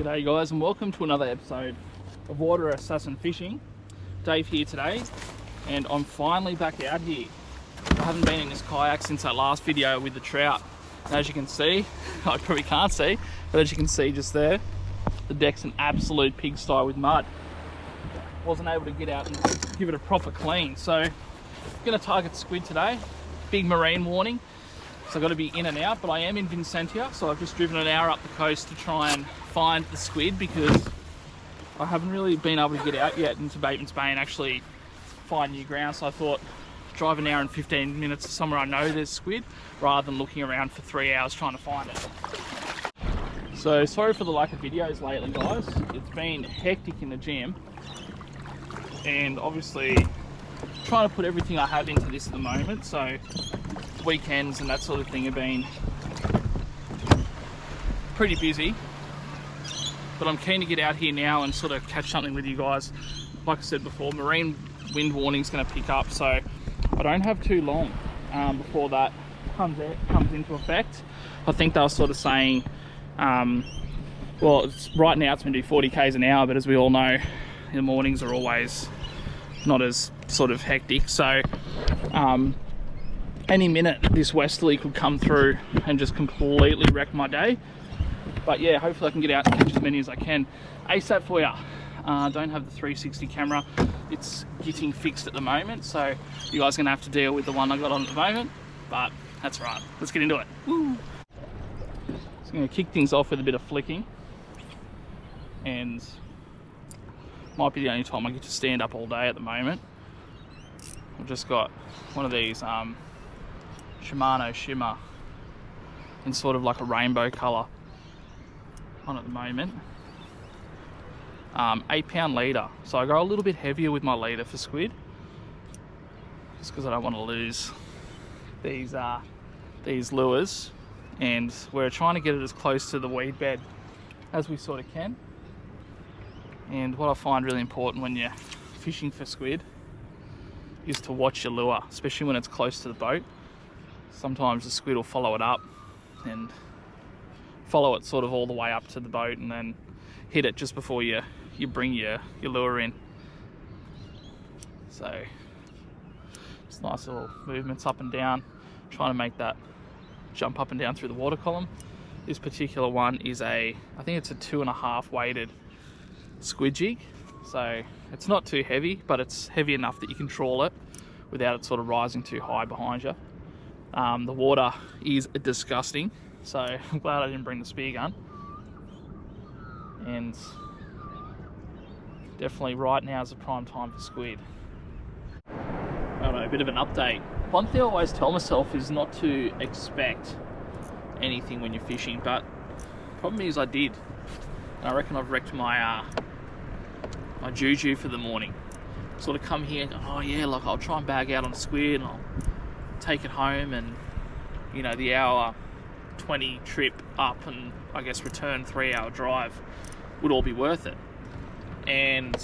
G'day guys, and welcome to another episode of Water Assassin Fishing. Dave here today, and I'm finally back out here. I haven't been in this kayak since that last video with the trout. And as you can see, I probably can't see, but as you can see just there, the deck's an absolute pigsty with mud. Wasn't able to get out and give it a proper clean, so I'm going to target squid today. Big marine warning, so I've got to be in and out, but I am in Vincentia, so I've just driven an hour up the coast to try and find the squid because I haven't really been able to get out yet into Batemans Bay and actually find new ground. So I thought drive an hour and 15 minutes to somewhere I know there's squid rather than looking around for 3 hours trying to find it. So sorry for the lack of videos lately guys, it's been hectic in the gym and obviously trying to put everything I have into this at the moment, so weekends and that sort of thing have been pretty busy, but I'm keen to get out here now and sort of catch something with you guys. Like I said before, marine wind warning is going to pick up, so I don't have too long before that comes into effect. I think they were sort of saying, well, right now it's going to be 40 k's an hour, but as we all know, the mornings are always not as sort of hectic, so any minute this westerly could come through and just completely wreck my day. But yeah, hopefully I can get out and catch as many as I can ASAP for you. Don't have the 360 camera, it's getting fixed at the moment, so you guys are gonna have to deal with the one I got on at the moment, but that's right. Let's get into it. Woo. So I'm gonna kick things off with a bit of flicking, and might be the only time I get to stand up all day at the moment. I've just got one of these Shimano Shimmer in sort of like a rainbow colour on at the moment. 8-pound leader, so I go a little bit heavier with my leader for squid just because I don't want to lose these lures, and we're trying to get it as close to the weed bed as we sort of can. And what I find really important when you're fishing for squid is to watch your lure, especially when it's close to the boat. Sometimes the squid will follow it up and follow it sort of all the way up to the boat and then hit it just before you bring your lure in. So just nice little movements up and down, trying to make that jump up and down through the water column. This particular one is I think it's a 2.5 weighted squid jig, so it's not too heavy, but it's heavy enough that you can trawl it without it sort of rising too high behind you. The water is disgusting, so I'm glad I didn't bring the spear gun. And definitely right now is the prime time for squid. I don't know, a bit of an update. One thing I always tell myself is not to expect anything when you're fishing, but the problem is I did. And I reckon I've wrecked my my juju for the morning. Sort of come here and go, oh yeah, like I'll try and bag out on a squid and I'll take it home, and you know, the hour 20 trip up and I guess return 3-hour drive would all be worth it. And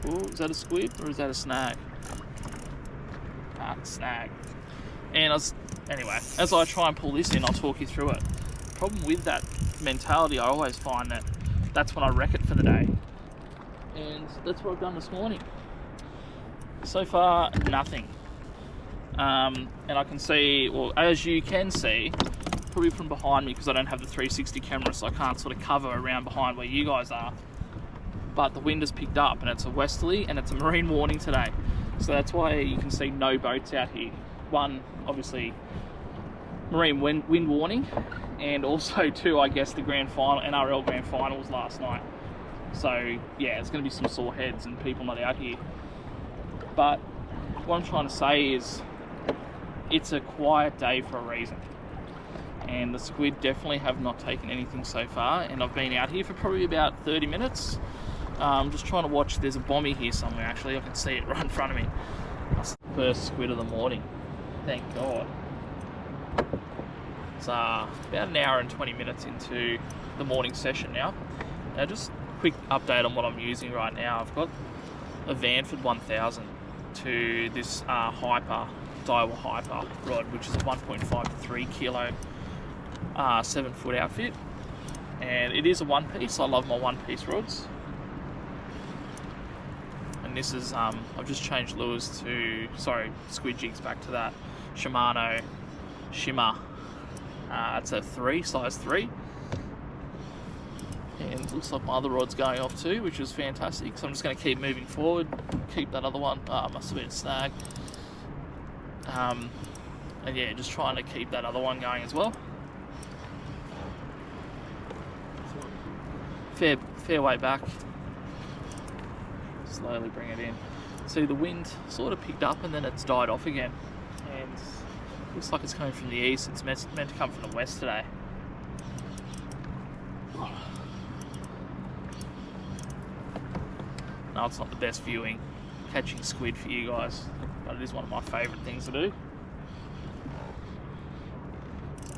oh, is that a squid or is that a snag? Ah, snag. And anyway, as I try and pull this in, I'll talk you through it. Problem with that mentality, I always find that that's when I wreck it for the day, and that's what I've done this morning. So far, nothing. And I can see, well, as you can see, probably from behind me, because I don't have the 360 camera, so I can't sort of cover around behind where you guys are, but the wind has picked up and it's a westerly and it's a marine warning today, so that's why you can see no boats out here. One, obviously marine wind warning, and also two, I guess the grand final, NRL grand finals last night. So yeah, it's going to be some sore heads and people not out here. But what I'm trying to say is it's a quiet day for a reason, and the squid definitely have not taken anything so far, and I've been out here for probably about 30 minutes. I'm just trying to watch, there's a bommy here somewhere actually, I can see it right in front of me. That's the first squid of the morning, thank God. It's about an hour and 20 minutes into the morning session now. Now just a quick update on what I'm using right now. I've got a Vanford 1000 to this Daiwa Hyper rod, which is a 1.5 to 3 kilo 7-foot outfit, and it is a one piece. I love my one piece rods. And this is I've just changed lures to, sorry, squid jigs back to that Shimano Shimmer. It's a 3, size 3. And it looks like my other rod's going off too, which is fantastic. So I'm just going to keep moving forward, keep that other one. Must have been a snag. And yeah, just trying to keep that other one going as well. Fair way back. Slowly bring it in. See, the wind sort of picked up and then it's died off again. And looks like it's coming from the east. It's meant to come from the west today. No, it's not the best viewing, catching squid for you guys, but it is one of my favourite things to do.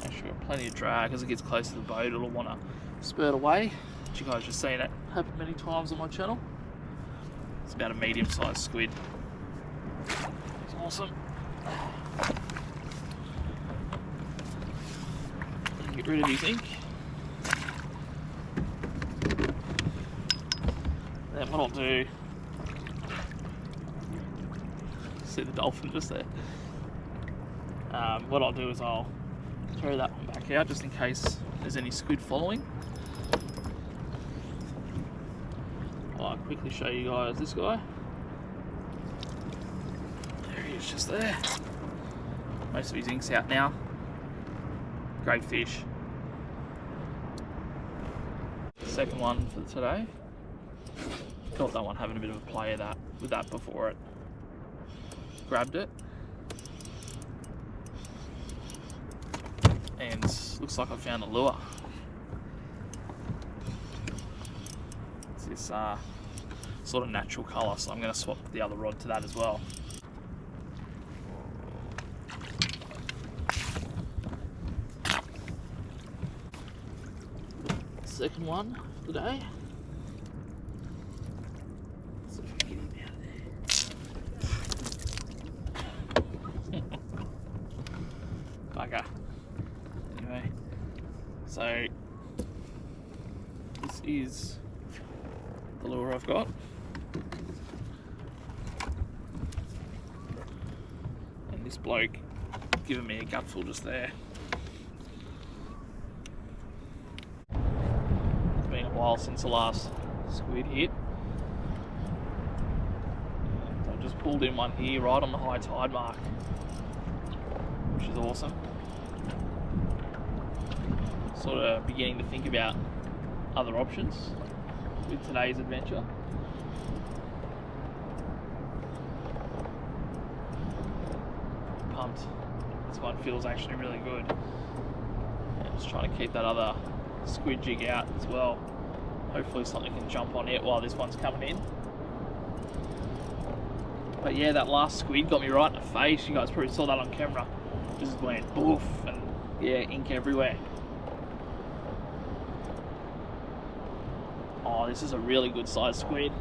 Make sure plenty of drag. As it gets close to the boat, it'll want to spurt away. But you guys have seen it happen many times on my channel. It's about a medium-sized squid. It's awesome. Get rid of his ink. Then what I'll do, see the dolphin just there. What I'll do is I'll throw that one back out just in case there's any squid following. I'll quickly show you guys this guy. There he is, just there. Most of his ink's out now. Great fish. Second one for today. Thought that one having a bit of a play with that before it grabbed it. And looks like I found a lure. It's this sort of natural colour, so I'm going to swap the other rod to that as well. Second one for today. So if we get him out there. Bugger. Anyway, so this is the lure I've got. And this bloke giving me a gutful just there. While since the last squid hit. And I just pulled in one here right on the high tide mark, which is awesome. Sort of beginning to think about other options with today's adventure. Pumped. This one feels actually really good. And just trying to keep that other squid jig out as well. Hopefully something can jump on it while this one's coming in. But yeah, that last squid got me right in the face. You guys probably saw that on camera. Just went boof, and yeah, ink everywhere. Oh, this is a really good sized squid.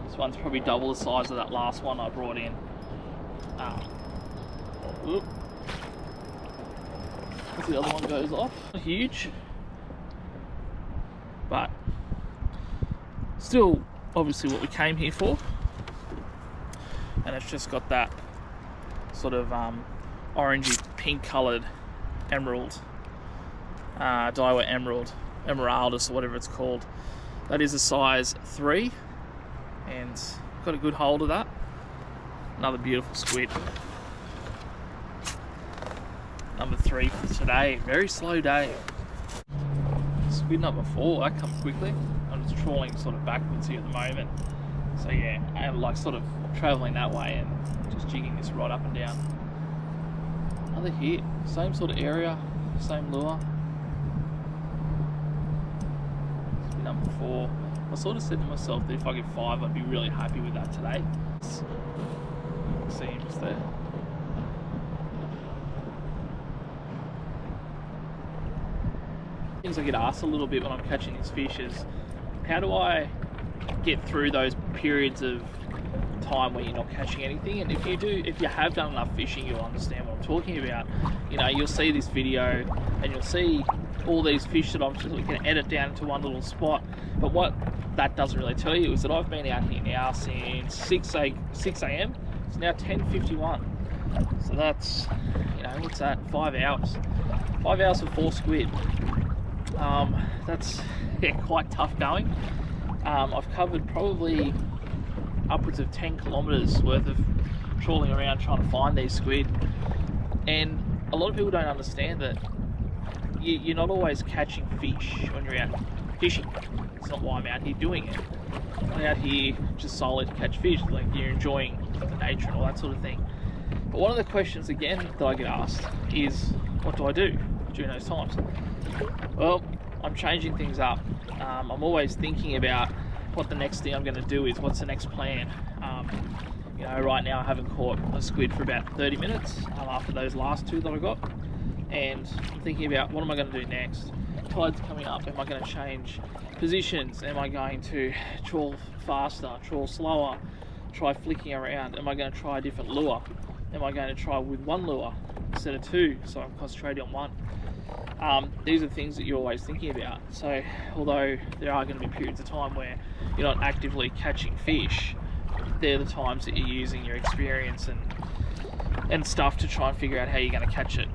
This one's probably double the size of that last one I brought in. Whoop. As the other one goes off. Huge. But still obviously what we came here for. And it's just got that sort of orangey pink coloured emerald, Daiwa emerald, emeraldus or whatever it's called. That is a size 3 and got a good hold of that. Another beautiful squid. Number 3 for today. Very slow day. Squid number 4, that comes quickly. I'm just trawling sort of backwards here at the moment. So yeah, I'm like sort of travelling that way and just jigging this right up and down. Another hit, same sort of area, same lure. Squid number 4. I sort of said to myself that if I get 5, I'd be really happy with that today. See him just there. Things I get asked a little bit when I'm catching these fish is, how do I get through those periods of time where you're not catching anything? And if you have done enough fishing, you'll understand what I'm talking about. You know, you'll see this video and you'll see all these fish that I'm just going to edit down into one little spot. But what that doesn't really tell you is that I've been out here now since 6 a.m. It's now 10:51. So that's, you know, what's that? 5 hours. 5 hours for 4 squid. That's quite tough going. I've covered probably upwards of 10 kilometers worth of trawling around trying to find these squid, and a lot of people don't understand that you're not always catching fish when you're out fishing. It's not why I'm out here doing it. I'm out here just solely to catch fish, like you're enjoying the nature and all that sort of thing. But one of the questions again that I get asked is, what do I do during those times? Well, I'm changing things up. I'm always thinking about what the next thing I'm going to do is, what's the next plan. You know, right now I haven't caught a squid for about 30 minutes after those last 2 that I got, and I'm thinking about what am I going to do next. Tide's coming up, am I going to change positions? Am I going to trawl faster, trawl slower, try flicking around? Am I going to try a different lure? Am I going to try with 1 lure instead of 2, so I'm concentrating on 1? These are things that you're always thinking about. So although there are going to be periods of time where you're not actively catching fish, they're the times that you're using your experience and stuff to try and figure out how you're going to catch it.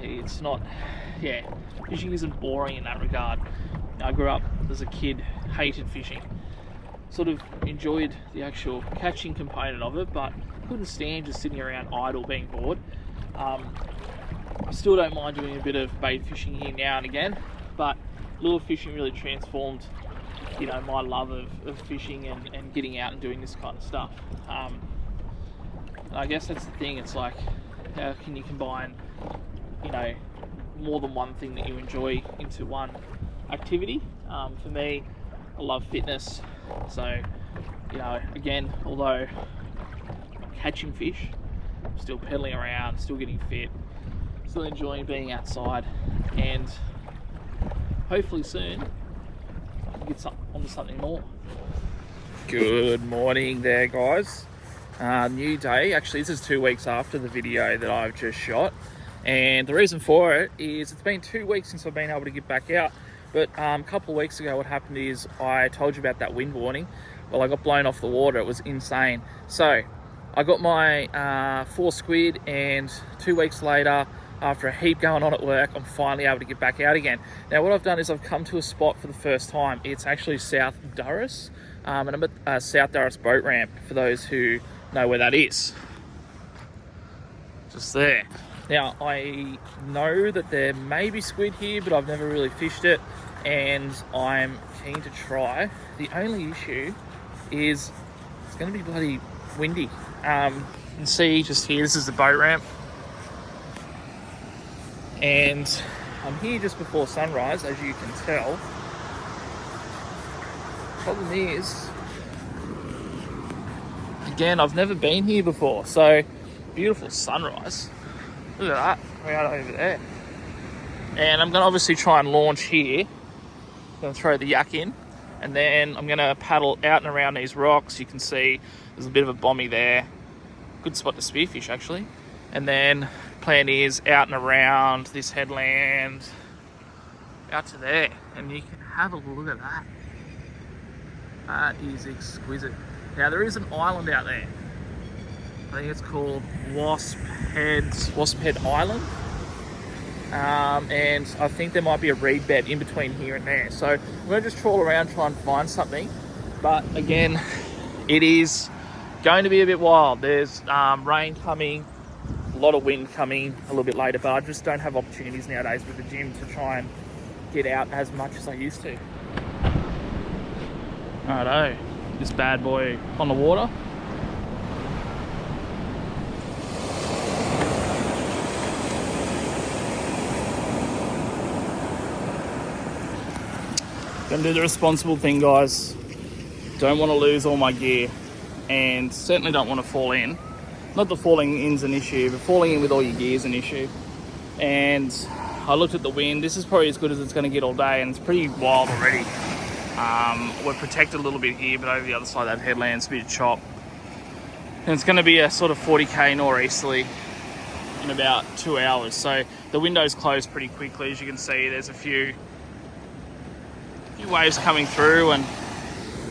It's not, fishing isn't boring in that regard. I grew up as a kid, hated fishing, sort of enjoyed the actual catching component of it, but couldn't stand just sitting around idle being bored. I still don't mind doing a bit of bait fishing here now and again, but lure fishing really transformed, you know, my love of fishing and getting out and doing this kind of stuff. And I guess that's the thing, it's like, how can you combine, you know, more than one thing that you enjoy into one activity? For me, I love fitness, so, you know, again, although I'm catching fish, I'm still pedaling around, still getting fit, still enjoying being outside, and hopefully soon I can get onto something more. Good morning there, guys. New day. Actually, this is 2 weeks after the video that I've just shot, and the reason for it is it's been 2 weeks since I've been able to get back out. But a couple of weeks ago, what happened is I told you about that wind warning. Well, I got blown off the water. It was insane. So I got my 4 squid, and 2 weeks later, after a heap going on at work, I'm finally able to get back out again. Now, what I've done is I've come to a spot for the first time. It's actually South Durras, and I'm at South Durras boat ramp, for those who know where that is. Just there. Now, I know that there may be squid here, but I've never really fished it, and I'm keen to try. The only issue is it's going to be bloody windy. You can see just here, this is the boat ramp, and I'm here just before sunrise, as you can tell. Problem is, again, I've never been here before, so beautiful sunrise. Look at that, right over there. And I'm going to obviously try and launch here. I'm going to throw the yak in, and then I'm going to paddle out and around these rocks. You can see there's a bit of a bommy there. Good spot to spearfish, actually. And then plan is out and around this headland, out to there. And you can have a look at that. That is exquisite. Now, there is an island out there. I think it's called Wasp Head Island. And I think there might be a reed bed in between here and there. So I'm going to just trawl around, try and find something. But again, it is going to be a bit wild. There's rain coming, a lot of wind coming a little bit later, but I just don't have opportunities nowadays with the gym to try and get out as much as I used to. Righto, this bad boy on the water. Gonna do the responsible thing, guys. Don't want to lose all my gear, and certainly don't want to fall in. Not that falling in's an issue, but falling in with all your gear is an issue. And I looked at the wind. This is probably as good as it's going to get all day, and it's pretty wild already. We're protected a little bit here, but over the other side of that headland's a bit of chop. And it's going to be a sort of 40k northeasterly in about 2 hours. So the window's closed pretty quickly. As you can see, there's a few waves coming through, and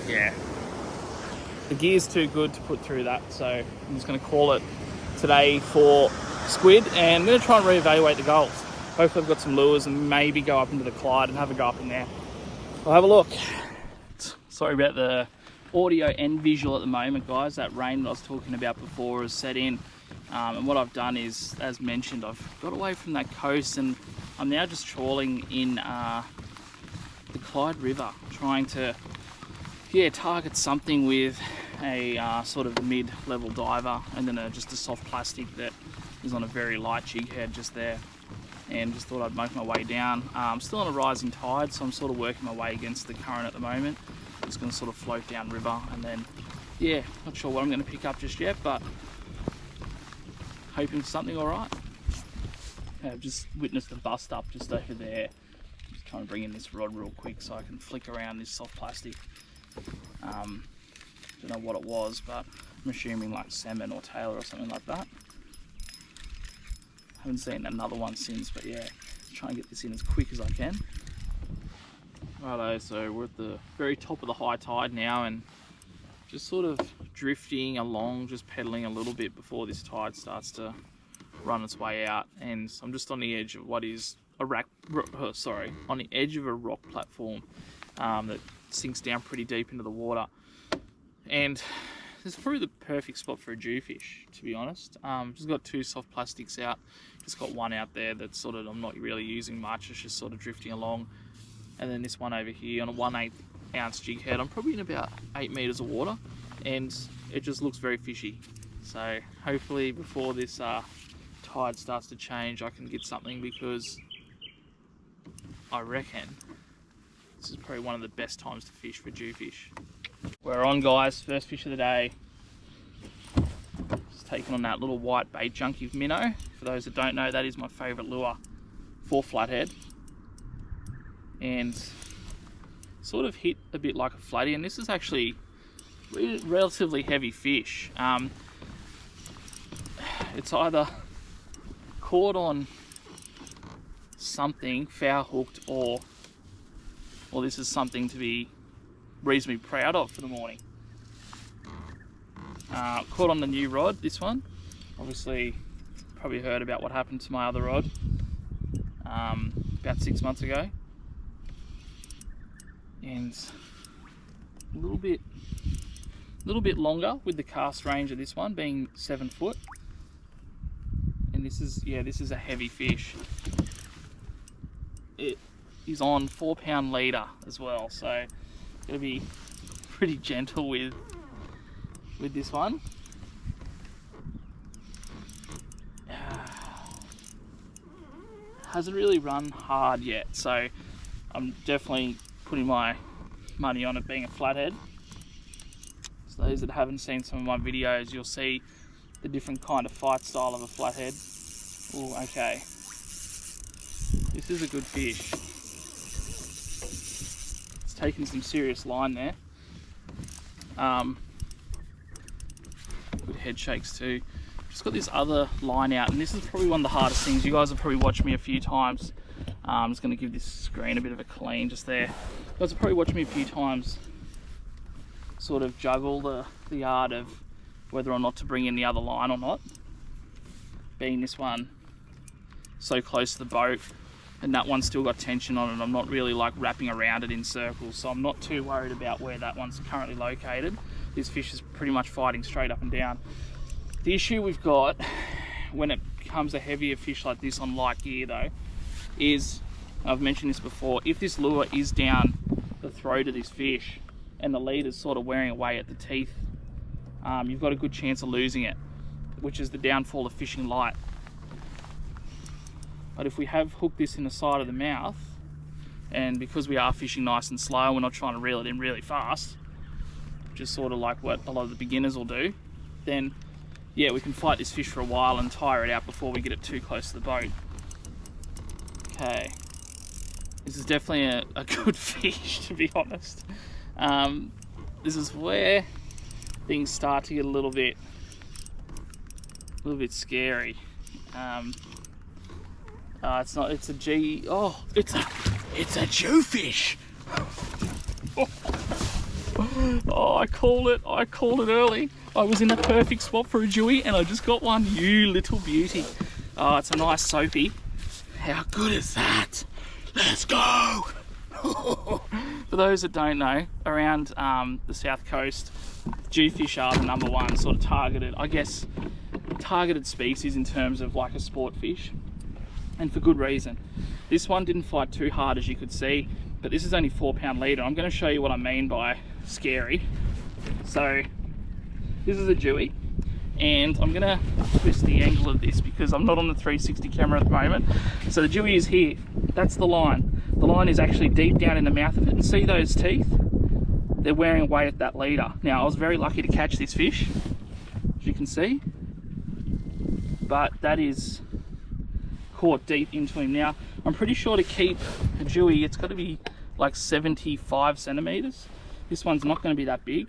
yeah, the gear's too good to put through that. So I'm just going to call it today for squid, and I'm going to try and reevaluate the gulls. Hopefully I've got some lures and maybe go up into the Clyde and have a go up in there. I'll have a look. Sorry about the audio and visual at the moment, guys. That rain that I was talking about before has set in. And what I've done is, as mentioned, I've got away from that coast and I'm now just trawling in the Clyde River, trying to target something with a sort of mid-level diver, and then just a soft plastic that is on a very light jig head just there. And just thought I'd make my way down. I'm still on a rising tide, so I'm sort of working my way against the current at the moment. Just going to sort of float down river, and then, yeah, not sure what I'm going to pick up just yet, but hoping for something all right. I've just witnessed a bust up just over there. Just trying to bring in this rod real quick so I can flick around this soft plastic. Don't know what it was, but I'm assuming like salmon or tailor or something like that. Haven't seen another one since, but yeah, try and get this in as quick as I can. Righto, so we're at the very top of the high tide now, and just sort of drifting along, just pedaling a little bit before this tide starts to run its way out. And I'm just on the edge of what is a on the edge of a rock platform that sinks down pretty deep into the water. And this is probably the perfect spot for a jewfish, to be honest. Just got two soft plastics out. Just got one out there that's sort of, I'm not really using much, it's just sort of drifting along. And then this one over here on a 1/8 ounce jig head. I'm probably in about 8 meters of water, and it just looks very fishy. So hopefully before this tide starts to change, I can get something, because I reckon this is probably one of the best times to fish for jewfish. We're on, guys, first fish of the day. Just taking on that little white bait junkie minnow. For those that don't know, that is my favourite lure for flathead. And sort of hit a bit like a flatty, and this is actually a relatively heavy fish. It's either caught on something foul hooked, or this is something to be reasonably proud of for the morning. Caught on the new rod, this one. Obviously, probably heard about what happened to my other rod about 6 months ago. And a little bit longer with the cast range of this one being 7 foot. And this is a heavy fish. It is on 4 pound leader as well, so gonna be pretty gentle with this one. Hasn't really run hard yet, so I'm definitely putting my money on it being a flathead. So those that haven't seen some of my videos, you'll see the different kind of fight style of a flathead. Oh, okay. This is a good fish. It's taking some serious line there. Good head shakes too. Just got this other line out, and this is probably one of the hardest things. You guys have probably watched me a few times. I'm just going to give this screen a bit of a clean just there. You guys have probably watched me a few times sort of juggle the art of whether or not to bring in the other line or not. Being this one so close to the boat, and that one's still got tension on it, I'm not really like wrapping around it in circles, so I'm not too worried about where that one's currently located. This fish is pretty much fighting straight up and down. The issue we've got when it becomes a heavier fish like this on light gear though is, I've mentioned this before, if this lure is down the throat of this fish and the lead is sort of wearing away at the teeth, you've got a good chance of losing it, which is the downfall of fishing light. But if we have hooked this in the side of the mouth, and because we are fishing nice and slow, we're not trying to reel it in really fast, just sort of like what a lot of the beginners will do, then yeah, we can fight this fish for a while and tire it out before we get it too close to the boat. Okay, this is definitely a good fish, to be honest. This is where things start to get a little bit scary. It's not, it's a G, oh, it's a jewfish. Oh, I called it early. I was in the perfect spot for a jewie and I just got one. You little beauty. Oh, it's a nice soapy. How good is that? Let's go. For those that don't know, around the south coast, jewfish are the #1 sort of targeted, I guess, targeted species in terms of like a sport fish, and for good reason. This one didn't fight too hard, as you could see, but this is only 4-pound leader. I'm going to show you what I mean by scary. So this is a jewie, and I'm going to twist the angle of this because I'm not on the 360 camera at the moment. So the jewie is here, that's the line. The line is actually deep down in the mouth of it, and see those teeth? They're wearing away at that leader. Now, I was very lucky to catch this fish, as you can see, but that is caught deep into him. Now, I'm pretty sure to keep a jewie, it's got to be like 75 centimeters. This one's not going to be that big.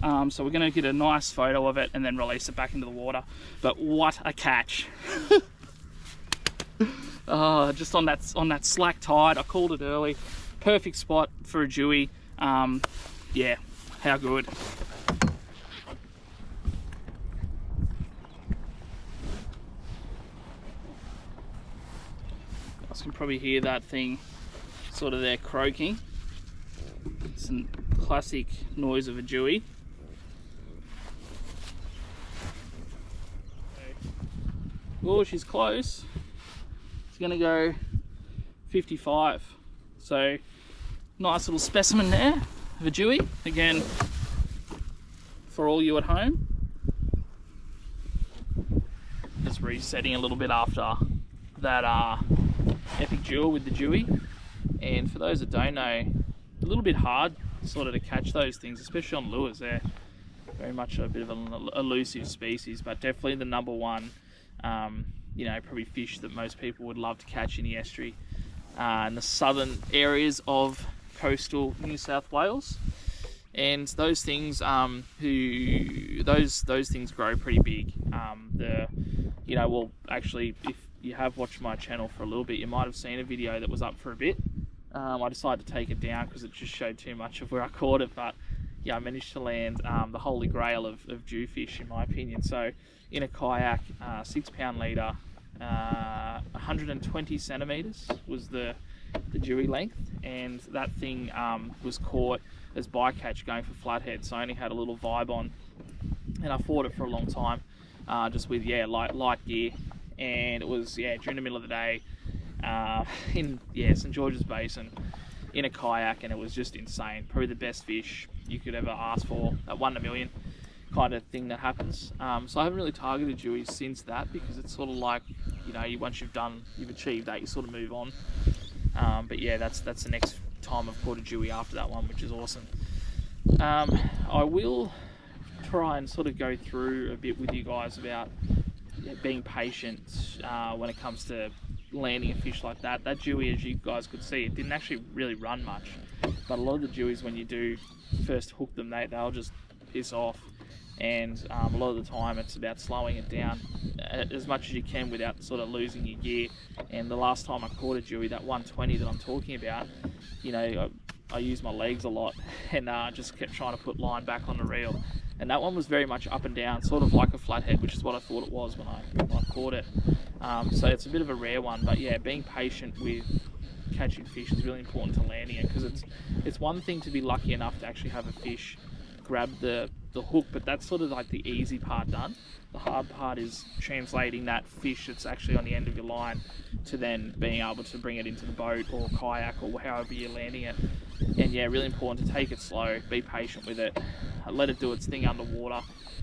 So we're going to get a nice photo of it and then release it back into the water. But what a catch. Just on that slack tide, I called it early. Perfect spot for a jewie. Yeah, how good. You guys can probably hear that thing sort of there croaking. It's a classic noise of a jewie. Oh, she's close. It's gonna go 55. So nice little specimen there of a jewie. Again, for all you at home. Just resetting a little bit after that epic duel with the jewie. And for those that don't know, a little bit hard sort of to catch those things, especially on lures. They're very much a bit of an elusive species, but definitely the #1, you know, probably fish that most people would love to catch in the estuary in the southern areas of coastal New South Wales. And those things, those things grow pretty big. You know, well, actually, if you have watched my channel for a little bit, you might have seen a video that was up for a bit. I decided to take it down because it just showed too much of where I caught it, but yeah, I managed to land the holy grail of jewfish, in my opinion. So in a kayak, 6-pound leader, 120 centimeters was the jewie length, and that thing was caught as bycatch going for flathead, so I only had a little vibe on, and I fought it for a long time, just with light gear. And it was during the middle of the day in St George's Basin in a kayak, and it was just insane. Probably the best fish you could ever ask for, that 1 in a million kind of thing that happens. So I haven't really targeted jewies since that, because it's sort of like, you know, once you've achieved that, you sort of move on. But yeah, that's the next time I've caught a jewie after that one, which is awesome. I will try and sort of go through a bit with you guys about being patient when it comes to landing a fish like that. That jewie, as you guys could see, it didn't actually really run much, but a lot of the jewies, when you do first hook them, they'll just piss off. And a lot of the time it's about slowing it down as much as you can without sort of losing your gear. And the last time I caught a jewie, that 120 that I'm talking about, you know, I used my legs a lot and just kept trying to put line back on the reel. And that one was very much up and down, sort of like a flathead, which is what I thought it was when I caught it. So it's a bit of a rare one, but yeah, being patient with catching fish is really important to landing it, because it's one thing to be lucky enough to actually have a fish grab the hook, but that's sort of like the easy part done. The hard part is translating that fish that's actually on the end of your line to then being able to bring it into the boat or kayak or however you're landing it. And yeah, really important to take it slow, be patient with it, let it do its thing underwater.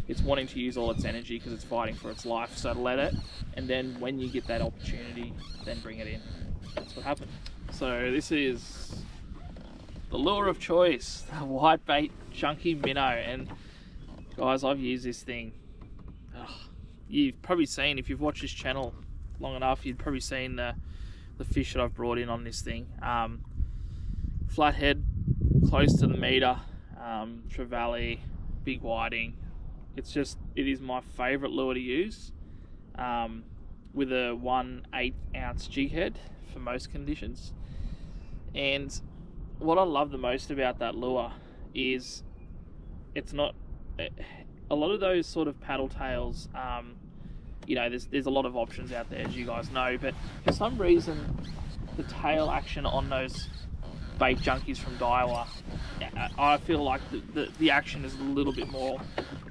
It's wanting to use all its energy because it's fighting for its life, so let it, and then when you get that opportunity, then bring it in. That's what happened. So this is the lure of choice, the white bait chunky minnow. And guys, I've used this thing. You've probably seen, if you've watched this channel long enough, you've probably seen the fish that I've brought in on this thing. Flathead, close to the meter, trevally, big whiting. It is my favourite lure to use. with a 1/8 ounce jig head for most conditions. And what I love the most about that lure is it's not a lot of those sort of paddle tails. You know, there's a lot of options out there, as you guys know, but for some reason the tail action on those bait junkies from Daiwa, I feel like the action is a little bit more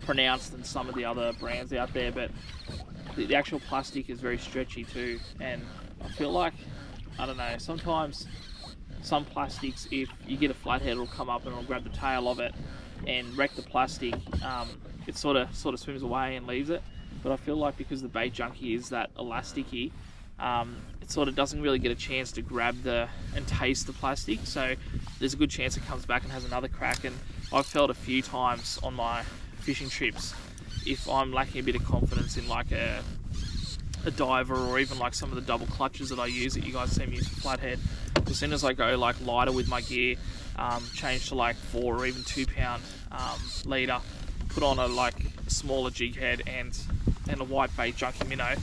pronounced than some of the other brands out there, but the actual plastic is very stretchy too. And I feel like, I don't know, sometimes some plastics, if you get a flathead, it'll come up and it'll grab the tail of it and wreck the plastic. It sort of swims away and leaves it. But I feel like because the bait junkie is that elasticy, it sort of doesn't really get a chance to grab and taste the plastic. So there's a good chance it comes back and has another crack. And I've felt a few times on my fishing trips, if I'm lacking a bit of confidence in like a diver, or even like some of the double clutches that I use that you guys see me use for flathead, as soon as I go like lighter with my gear, change to like 4 or even 2 pound leader, put on a like smaller jig head and a white bait junkie minnow,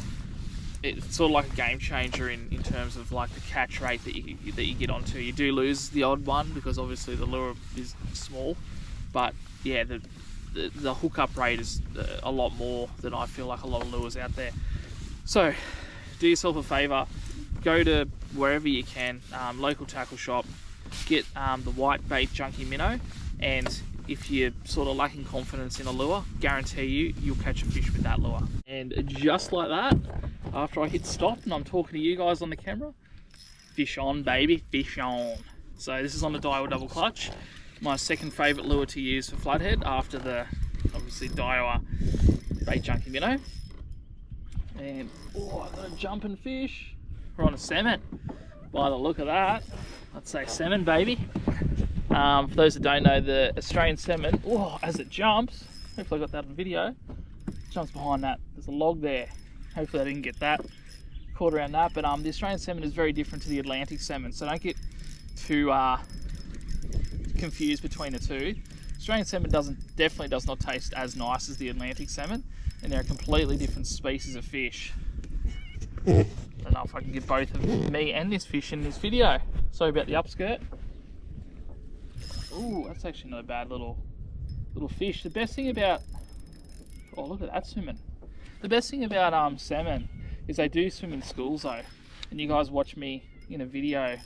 it's sort of like a game changer in terms of like the catch rate that you get onto. You do lose the odd one because obviously the lure is small, but yeah, the hookup rate is a lot more than I feel like a lot of lures out there. So do yourself a favour, go to wherever you can, local tackle shop, get the white bait junkie minnow, and if you're sort of lacking confidence in a lure, guarantee you'll catch a fish with that lure. And just like that, after I hit stop and I'm talking to you guys on the camera, fish on baby, fish on. So this is on the Daiwa double clutch, my second favourite lure to use for flathead after the obviously Daiwa bait junkie minnow. And oh, I got a jumping fish. We're on a salmon by the look of that. I'd say salmon, baby. For those that don't know, the Australian salmon, oh, as it jumps, hopefully I got that on video, jumps behind that. There's a log there. Hopefully I didn't get that caught around that. But the Australian salmon is very different to the Atlantic salmon, so don't get too confused between the two. Australian salmon definitely does not taste as nice as the Atlantic salmon, and they're a completely different species of fish. I don't know if I can get both of me and this fish in this video. Sorry about the upskirt. Ooh, that's actually not a bad little fish. The best thing about, oh look at that swimming. The best thing about salmon is they do swim in schools though. And you guys watch me in a video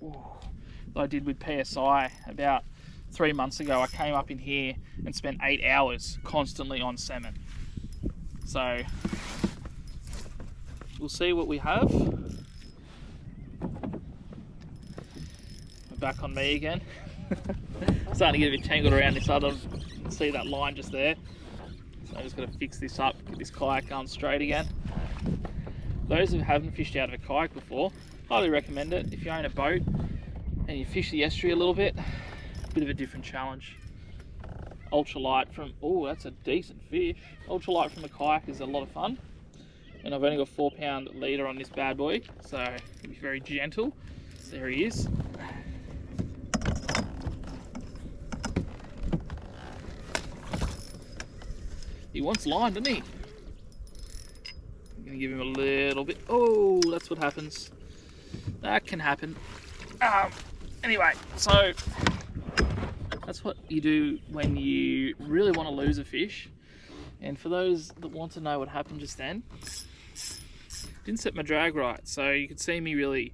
that I did with PSI about 3 months ago. I came up in here and spent 8 hours constantly on salmon. So we'll see what we have. Back on me again. Starting to get a bit tangled around this other, see that line just there. So I'm just going to fix this up, get this kayak going straight again. Those who haven't fished out of a kayak before, highly recommend it. If you own a boat and you fish the estuary a little bit of a different challenge. Ultralight from, oh that's a decent fish. Ultralight from a kayak is a lot of fun. And I've only got 4 pound leader on this bad boy, so be very gentle. There he is. He wants line, doesn't he? I'm gonna give him a little bit. Oh, that's what happens. That can happen. Anyway, so that's what you do when you really want to lose a fish. And for those that want to know what happened just then, didn't set my drag right. So you could see me really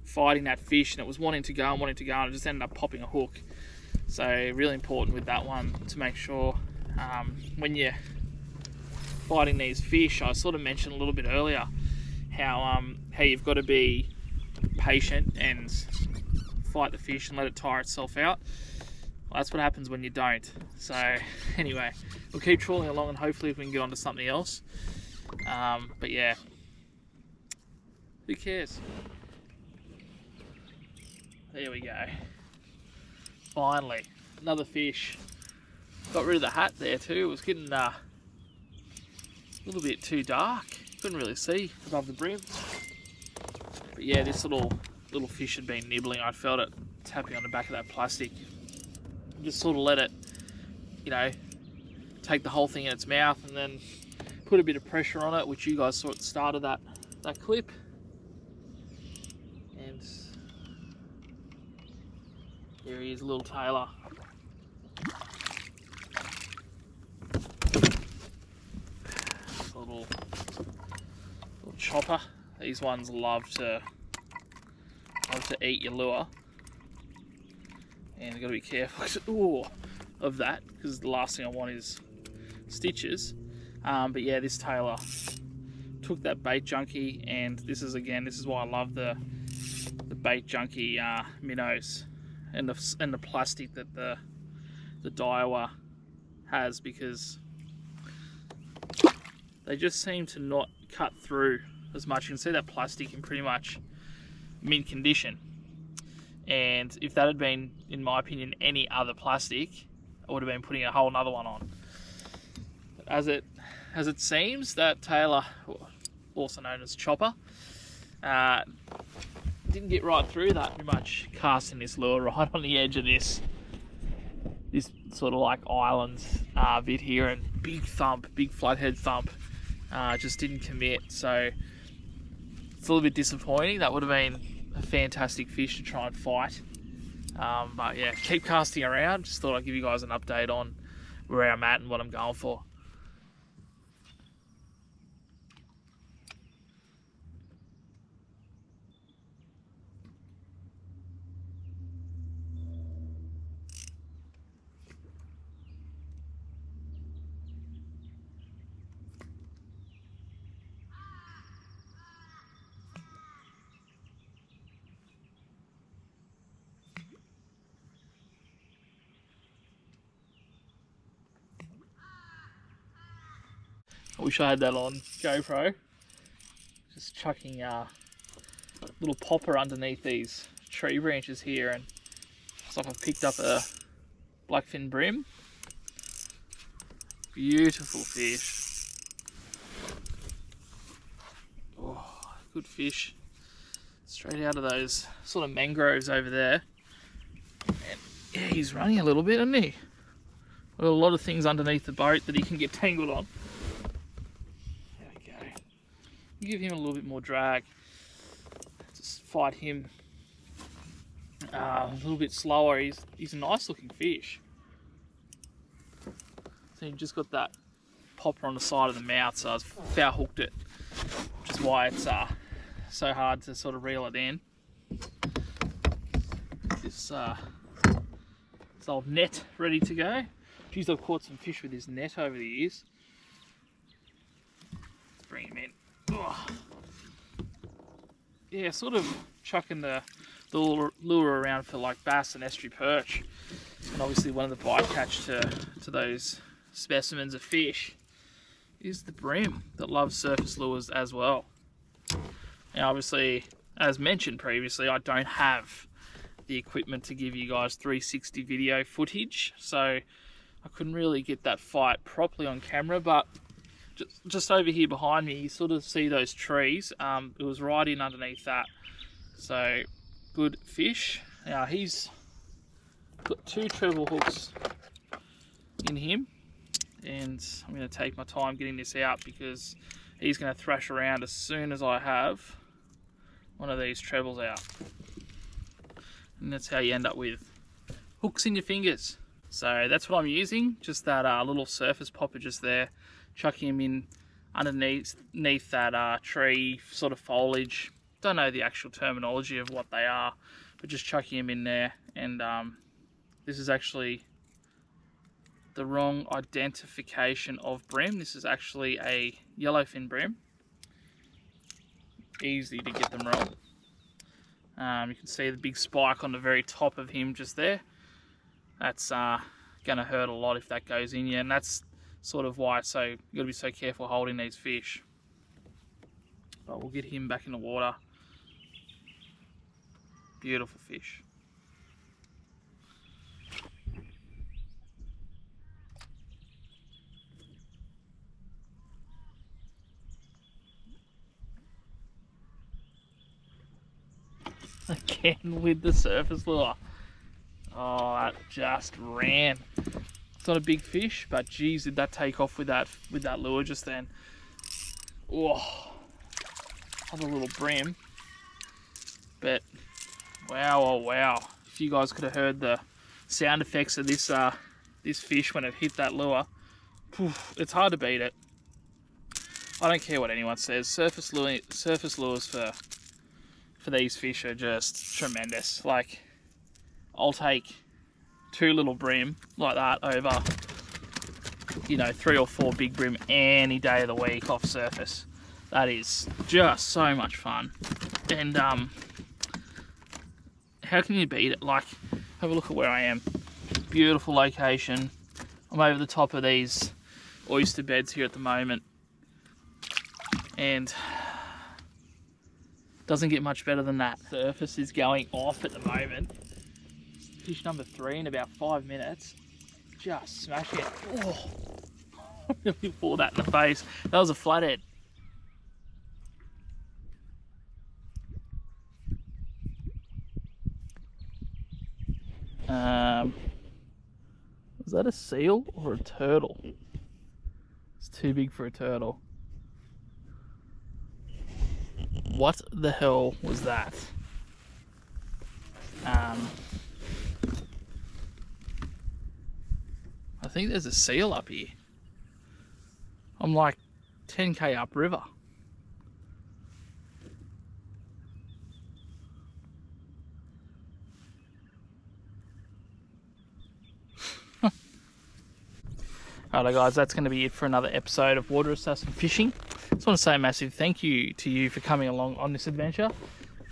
fighting that fish, and it was wanting to go and wanting to go, and it just ended up popping a hook. So really important with that one to make sure when you're fighting these fish, I sort of mentioned a little bit earlier how you've got to be patient and fight the fish and let it tire itself out. Well, that's what happens when you don't. So anyway, we'll keep trawling along and hopefully we can get onto something else. But yeah, who cares? There we go. Finally, another fish. Got rid of the hat there too. It was getting a little bit too dark. Couldn't really see above the brim. But yeah, this little fish had been nibbling. I felt it tapping on the back of that plastic. Just sort of let it, you know, take the whole thing in its mouth, and then put a bit of pressure on it, which you guys sort of started that that clip. And here he is, little Taylor. Little chopper. These ones love to eat your lure, and you've got to be careful of that, because the last thing I want is stitches. But yeah, this Taylor took that bait junkie, and this is why I love the bait junkie minnows and the plastic that the Daiwa has, because they just seem to not cut through as much. You can see that plastic in pretty much mint condition, and if that had been, in my opinion, any other plastic, I would have been putting a whole nother one on. But as it seems, that Taylor, also known as Chopper, didn't get right through that. Pretty much casting this lure right on the edge of this sort of like island bit here, and big flathead thump, just didn't commit. So it's a little bit disappointing. That would have been a fantastic fish to try and fight. But yeah, keep casting around. Just thought I'd give you guys an update on where I'm at and what I'm going for. I wish I had that on GoPro. Just chucking a little popper underneath these tree branches here, and it's like I've picked up a blackfin brim. Beautiful fish. Oh, good fish. Straight out of those sort of mangroves over there. And yeah, he's running a little bit, isn't he? Got a lot of things underneath the boat that he can get tangled on. Give him a little bit more drag, just fight him a little bit slower. He's a nice looking fish. So you've just got that popper on the side of the mouth, so I've foul hooked it, which is why it's so hard to sort of reel it in. This old net ready to go. Geez, I've caught some fish with this net over the years. Let's bring him in. Oh. Yeah, sort of chucking the lure around for like bass and estuary perch, and obviously one of the bycatch to those specimens of fish is the brim that loves surface lures as well. Now obviously, as mentioned previously, I don't have the equipment to give you guys 360 video footage, so I couldn't really get that fight properly on camera. But just over here behind me, you sort of see those trees. It was right in underneath that. So good fish. Now he's got 2 treble hooks in him, and I'm going to take my time getting this out, because he's going to thrash around as soon as I have one of these trebles out. And that's how you end up with hooks in your fingers. So that's what I'm using, just that little surface popper just there. Chucking him in underneath that tree sort of foliage. Don't know the actual terminology of what they are, but just chucking him in there. And this is actually the wrong identification of brim. This is actually a yellowfin brim. Easy to get them wrong. You can see the big spike on the very top of him just there. That's gonna hurt a lot if that goes in you, and that's sort of why you got to be so careful holding these fish. But we'll get him back in the water. Beautiful fish. Again with the surface lure. Oh, that just ran. It's not a big fish, but geez, did that take off with that lure just then. Oh, other little bream. But wow, oh wow. If you guys could have heard the sound effects of this this fish when it hit that lure, it's hard to beat it. I don't care what anyone says. Surface lures for these fish are just tremendous. Like, I'll take 2 little bream like that over, you know, 3 or 4 big bream any day of the week off surface. That is just so much fun. And how can you beat it? Like, have a look at where I am. Beautiful location. I'm over the top of these oyster beds here at the moment, and doesn't get much better than that. Surface is going off at the moment. Fish number 3 in about 5 minutes. Just smashing it. Oh, I really pulled that in the face. That was a flathead. Was that a seal or a turtle? It's too big for a turtle. What the hell was that? I think there's a seal up here. I'm like 10k upriver. Alright guys, that's going to be it for another episode of Water Assassin Fishing. I just want to say a massive thank you to you for coming along on this adventure.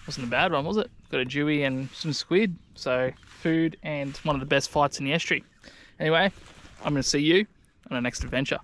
Wasn't a bad one, was it? Got a jewie and some squid, so food and one of the best fights in the estuary. Anyway, I'm going to see you on our next adventure.